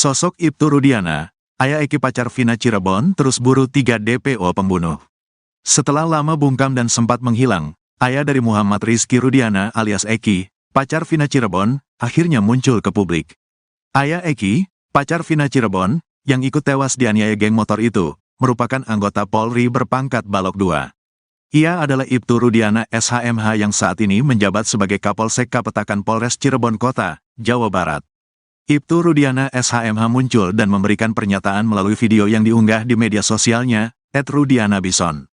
Sosok Ibtu Rudiana, ayah Eki pacar Vina Cirebon terus buru 3 DPO pembunuh. Setelah lama bungkam dan sempat menghilang, ayah dari Muhammad Rizky Rudiana alias Eki, pacar Vina Cirebon, akhirnya muncul ke publik. Ayah Eki, pacar Vina Cirebon, yang ikut tewas dianiaya geng motor itu, merupakan anggota Polri berpangkat Balok 2. Ia adalah Ibtu Rudiana SHMH yang saat ini menjabat sebagai Kapolsek Kapetakan Polres Cirebon Kota, Jawa Barat. Ibtu Rudiana SHMH muncul dan memberikan pernyataan melalui video yang diunggah di media sosialnya, @rudianabison.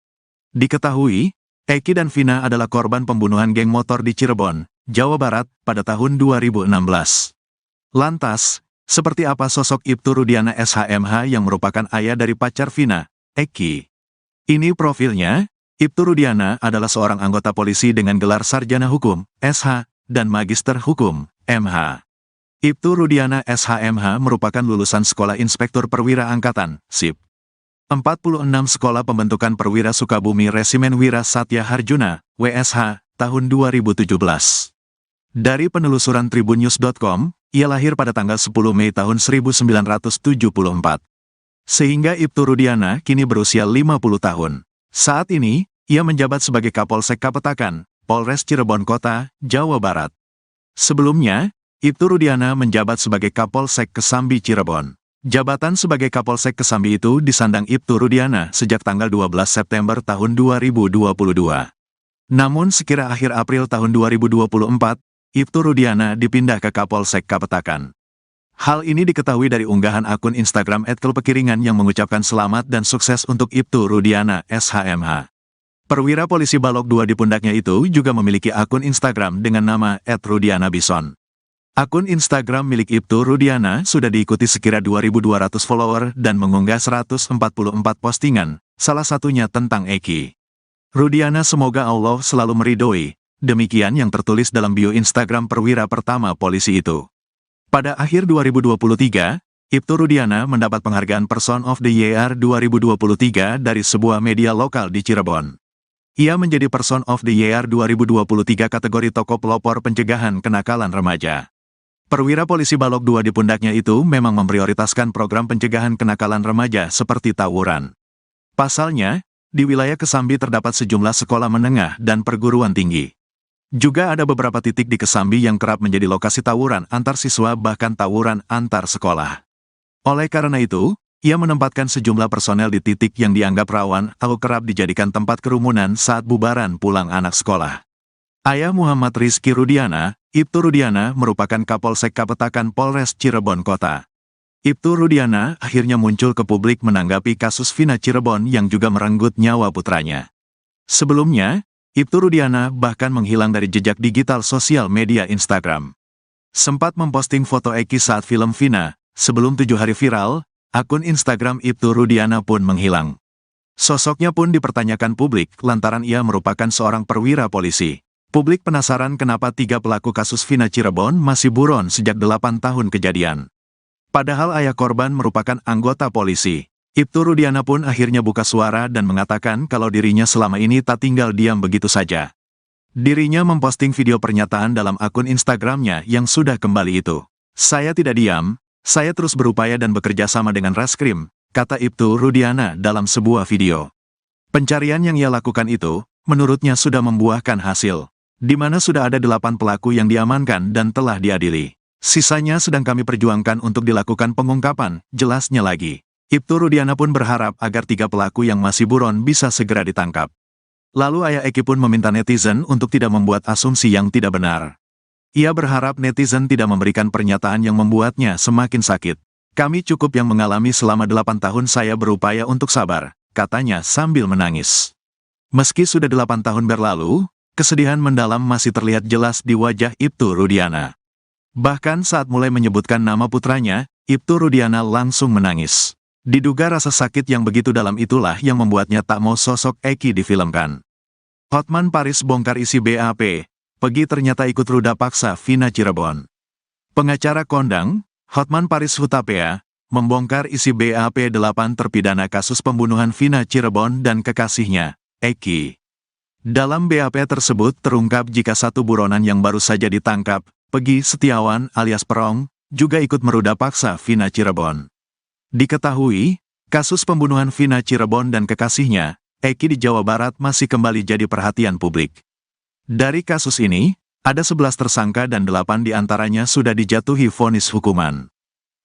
Diketahui, Eki dan Vina adalah korban pembunuhan geng motor di Cirebon, Jawa Barat, pada tahun 2016. Lantas, seperti apa sosok Ibtu Rudiana SHMH yang merupakan ayah dari pacar Vina, Eki? Ini profilnya. Ibtu Rudiana adalah seorang anggota polisi dengan gelar Sarjana Hukum, SH, dan Magister Hukum, MH. Ibtu Rudiana SHMH merupakan lulusan Sekolah Inspektur Perwira Angkatan, SIP. 46 Sekolah Pembentukan Perwira Sukabumi Resimen Wira Satya Harjuna, WSH, tahun 2017. Dari penelusuran tribunnews.com, ia lahir pada tanggal 10 Mei tahun 1974. Sehingga Ibtu Rudiana kini berusia 50 tahun. Saat ini, ia menjabat sebagai Kapolsek Kapetakan, Polres Cirebon Kota, Jawa Barat. Sebelumnya, Ibtu Rudiana menjabat sebagai Kapolsek Kesambi Cirebon. Jabatan sebagai Kapolsek Kesambi itu disandang Ibtu Rudiana sejak tanggal 12 September tahun 2022. Namun sekira akhir April tahun 2024, Ibtu Rudiana dipindah ke Kapolsek Kapetakan. Hal ini diketahui dari unggahan akun Instagram @kelpekiringan yang mengucapkan selamat dan sukses untuk Ibtu Rudiana SHMH. Perwira polisi Balok 2 di pundaknya itu juga memiliki akun Instagram dengan nama @rudianabison. Akun Instagram milik Ibtu Rudiana sudah diikuti sekira 2.200 follower dan mengunggah 144 postingan, salah satunya tentang Eki. Rudiana semoga Allah selalu meridhoi, demikian yang tertulis dalam bio Instagram perwira pertama polisi itu. Pada akhir 2023, Ibtu Rudiana mendapat penghargaan Person of the Year 2023 dari sebuah media lokal di Cirebon. Ia menjadi Person of the Year 2023 kategori tokoh pelopor pencegahan kenakalan remaja. Perwira polisi Balok 2 di pundaknya itu memang memprioritaskan program pencegahan kenakalan remaja seperti tawuran. Pasalnya, di wilayah Kesambi terdapat sejumlah sekolah menengah dan perguruan tinggi. Juga ada beberapa titik di Kesambi yang kerap menjadi lokasi tawuran antar siswa bahkan tawuran antar sekolah. Oleh karena itu, ia menempatkan sejumlah personel di titik yang dianggap rawan atau kerap dijadikan tempat kerumunan saat bubaran pulang anak sekolah. Ayah Muhammad Rizky Rudiana, Ibtu Rudiana merupakan Kapolsek Kapetakan Polres Cirebon Kota. Ibtu Rudiana akhirnya muncul ke publik menanggapi kasus Vina Cirebon yang juga merenggut nyawa putranya. Sebelumnya, Ibtu Rudiana bahkan menghilang dari jejak digital sosial media Instagram. Sempat memposting foto Eki saat film Vina, sebelum 7 hari viral, akun Instagram Ibtu Rudiana pun menghilang. Sosoknya pun dipertanyakan publik lantaran ia merupakan seorang perwira polisi. Publik penasaran kenapa 3 pelaku kasus Vina Cirebon masih buron sejak 8 tahun kejadian. Padahal ayah korban merupakan anggota polisi. Ibtu Rudiana pun akhirnya buka suara dan mengatakan kalau dirinya selama ini tak tinggal diam begitu saja. Dirinya memposting video pernyataan dalam akun Instagramnya yang sudah kembali itu. "Saya tidak diam, saya terus berupaya dan bekerja sama dengan Reskrim," kata Ibtu Rudiana dalam sebuah video. Pencarian yang ia lakukan itu, menurutnya sudah membuahkan hasil, di mana sudah ada 8 pelaku yang diamankan dan telah diadili. Sisanya sedang kami perjuangkan untuk dilakukan pengungkapan, jelasnya lagi. Ibtu Rudiana pun berharap agar 3 pelaku yang masih buron bisa segera ditangkap. Lalu ayah Eki pun meminta netizen untuk tidak membuat asumsi yang tidak benar. Ia berharap netizen tidak memberikan pernyataan yang membuatnya semakin sakit. "Kami cukup yang mengalami selama 8 tahun saya berupaya untuk sabar," katanya sambil menangis. Meski sudah 8 tahun berlalu, kesedihan mendalam masih terlihat jelas di wajah Ibtu Rudiana. Bahkan saat mulai menyebutkan nama putranya, Ibtu Rudiana langsung menangis. Diduga rasa sakit yang begitu dalam itulah yang membuatnya tak mau sosok Eki difilmkan. Hotman Paris bongkar isi BAP, Peggy ternyata ikut ruda paksa Vina Cirebon. Pengacara kondang, Hotman Paris Hutapea, membongkar isi BAP 8 terpidana kasus pembunuhan Vina Cirebon dan kekasihnya, Eki. Dalam BAP tersebut terungkap jika satu buronan yang baru saja ditangkap, Peggy Setiawan alias Perong, juga ikut meruda paksa Vina Cirebon. Diketahui, kasus pembunuhan Vina Cirebon dan kekasihnya, Eki di Jawa Barat masih kembali jadi perhatian publik. Dari kasus ini, ada 11 tersangka dan 8 diantaranya sudah dijatuhi vonis hukuman.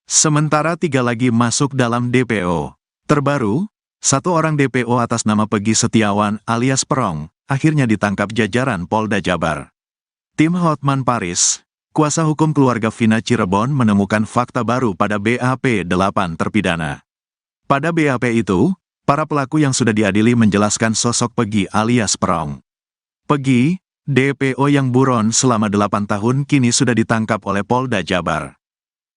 Sementara 3 lagi masuk dalam DPO. Terbaru, 1 orang DPO atas nama Peggy Setiawan alias Perong, akhirnya ditangkap jajaran Polda Jabar. Tim Hotman Paris, kuasa hukum keluarga Vina Cirebon menemukan fakta baru pada BAP 8 terpidana. Pada BAP itu, para pelaku yang sudah diadili menjelaskan sosok Peggy alias Perong. Peggy, DPO yang buron selama 8 tahun kini sudah ditangkap oleh Polda Jabar.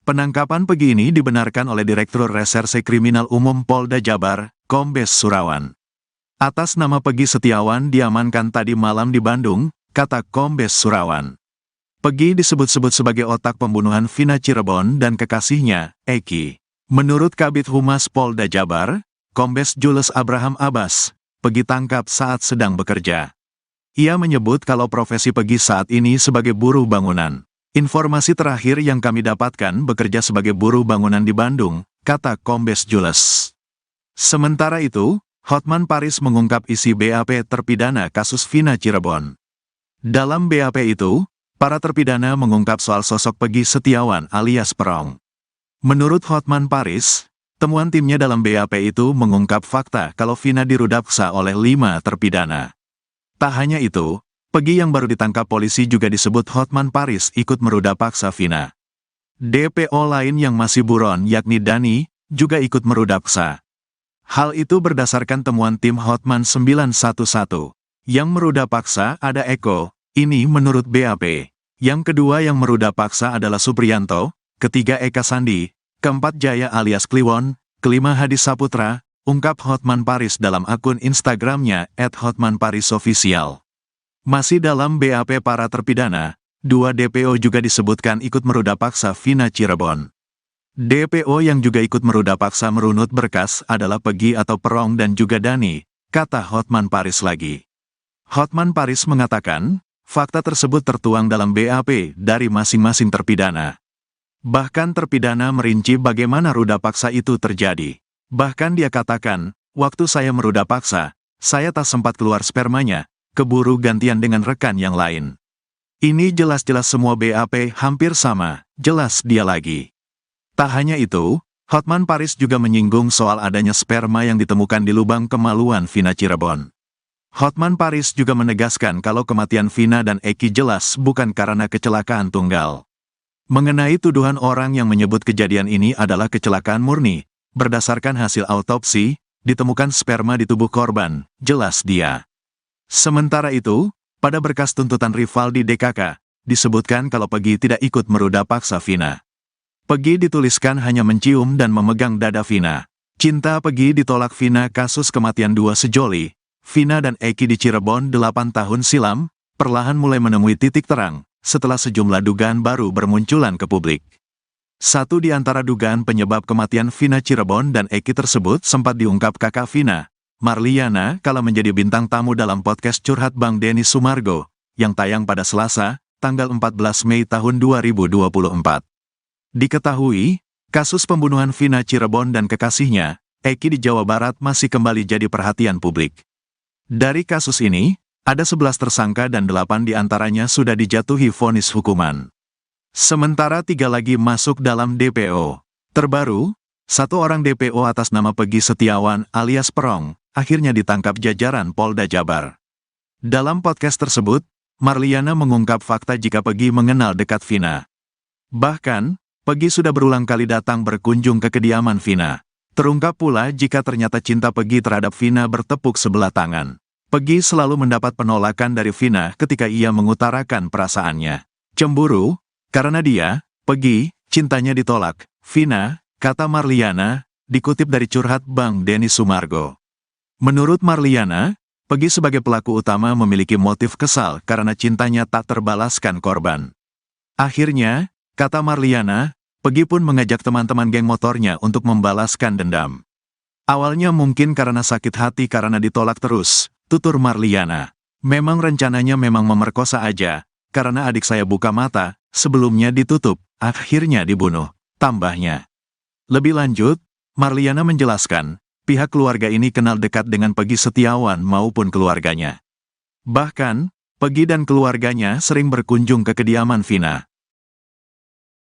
Penangkapan Peggy ini dibenarkan oleh Direktur Reserse Kriminal Umum Polda Jabar, Kombes Surawan. Atas nama Peggy Setiawan diamankan tadi malam di Bandung, kata Kombes Surawan. Peggy disebut-sebut sebagai otak pembunuhan Vina Cirebon dan kekasihnya, Eki. Menurut Kabid Humas Polda Jabar, Kombes Jules Abraham Abbas, Peggy tangkap saat sedang bekerja. Ia menyebut kalau profesi Peggy saat ini sebagai buruh bangunan. Informasi terakhir yang kami dapatkan bekerja sebagai buruh bangunan di Bandung, kata Kombes Jules. Sementara itu, Hotman Paris mengungkap isi BAP terpidana kasus Vina Cirebon. Dalam BAP itu, para terpidana mengungkap soal sosok Peggy Setiawan alias Perong. Menurut Hotman Paris, temuan timnya dalam BAP itu mengungkap fakta kalau Vina dirudaksa oleh 5 terpidana. Tak hanya itu, Peggy yang baru ditangkap polisi juga disebut Hotman Paris ikut meruda paksa Vina. DPO lain yang masih buron yakni Dani, juga ikut meruda paksa. Hal itu berdasarkan temuan tim Hotman 911. Yang meruda paksa ada Eko, ini menurut BAP. Yang kedua yang meruda paksa adalah Supriyanto, ketiga Eka Sandi, keempat Jaya alias Kliwon, kelima Hadi Saputra, ungkap Hotman Paris dalam akun Instagramnya @hotmanparisofficial. Masih dalam BAP para terpidana, 2 DPO juga disebutkan ikut meruda paksa Vina Cirebon. DPO yang juga ikut meruda paksa merunut berkas adalah Peggy atau Perong dan juga Dani, kata Hotman Paris lagi. Hotman Paris mengatakan, fakta tersebut tertuang dalam BAP dari masing-masing terpidana. Bahkan terpidana merinci bagaimana ruda paksa itu terjadi. Bahkan dia katakan, waktu saya meruda paksa, saya tak sempat keluar spermanya, keburu gantian dengan rekan yang lain. Ini jelas-jelas semua BAP hampir sama, jelas dia lagi. Tak hanya itu, Hotman Paris juga menyinggung soal adanya sperma yang ditemukan di lubang kemaluan Vina Cirebon. Hotman Paris juga menegaskan kalau kematian Vina dan Eki jelas bukan karena kecelakaan tunggal. Mengenai tuduhan orang yang menyebut kejadian ini adalah kecelakaan murni, berdasarkan hasil autopsi, ditemukan sperma di tubuh korban, jelas dia. Sementara itu, pada berkas tuntutan rival di DKK, disebutkan kalau Peggy tidak ikut meruda paksa Vina. Peggy dituliskan hanya mencium dan memegang dada Vina. Cinta Peggy ditolak Vina kasus kematian 2 sejoli. Vina dan Eki di Cirebon 8 tahun silam, perlahan mulai menemui titik terang, setelah sejumlah dugaan baru bermunculan ke publik. Satu di antara dugaan penyebab kematian Vina Cirebon dan Eki tersebut sempat diungkap kakak Vina, Marliana, kala menjadi bintang tamu dalam podcast Curhat Bang Denny Sumargo, yang tayang pada Selasa, tanggal 14 Mei tahun 2024. Diketahui, kasus pembunuhan Vina Cirebon dan kekasihnya, Eki di Jawa Barat masih kembali jadi perhatian publik. Dari kasus ini, ada 11 tersangka dan 8 diantaranya sudah dijatuhi vonis hukuman. Sementara 3 lagi masuk dalam DPO. Terbaru, 1 orang DPO atas nama Peggy Setiawan alias Perong, akhirnya ditangkap jajaran Polda Jabar. Dalam podcast tersebut, Marliana mengungkap fakta jika Peggy mengenal dekat Vina. Bahkan, Peggy sudah berulang kali datang berkunjung ke kediaman Vina. Terungkap pula jika ternyata cinta Peggy terhadap Vina bertepuk sebelah tangan. Peggy selalu mendapat penolakan dari Vina ketika ia mengutarakan perasaannya. Cemburu, karena dia, Peggy, cintanya ditolak. Vina, kata Marliana, dikutip dari Curhat Bang Denny Sumargo. Menurut Marliana, Peggy sebagai pelaku utama memiliki motif kesal karena cintanya tak terbalaskan korban. Akhirnya, kata Marliana, Peggy pun mengajak teman-teman geng motornya untuk membalaskan dendam. Awalnya mungkin karena sakit hati karena ditolak terus, tutur Marliana. Memang rencananya memang memerkosa aja, karena adik saya buka mata, sebelumnya ditutup, akhirnya dibunuh, tambahnya. Lebih lanjut, Marliana menjelaskan, pihak keluarga ini kenal dekat dengan Peggy Setiawan maupun keluarganya. Bahkan, Peggy dan keluarganya sering berkunjung ke kediaman Vina.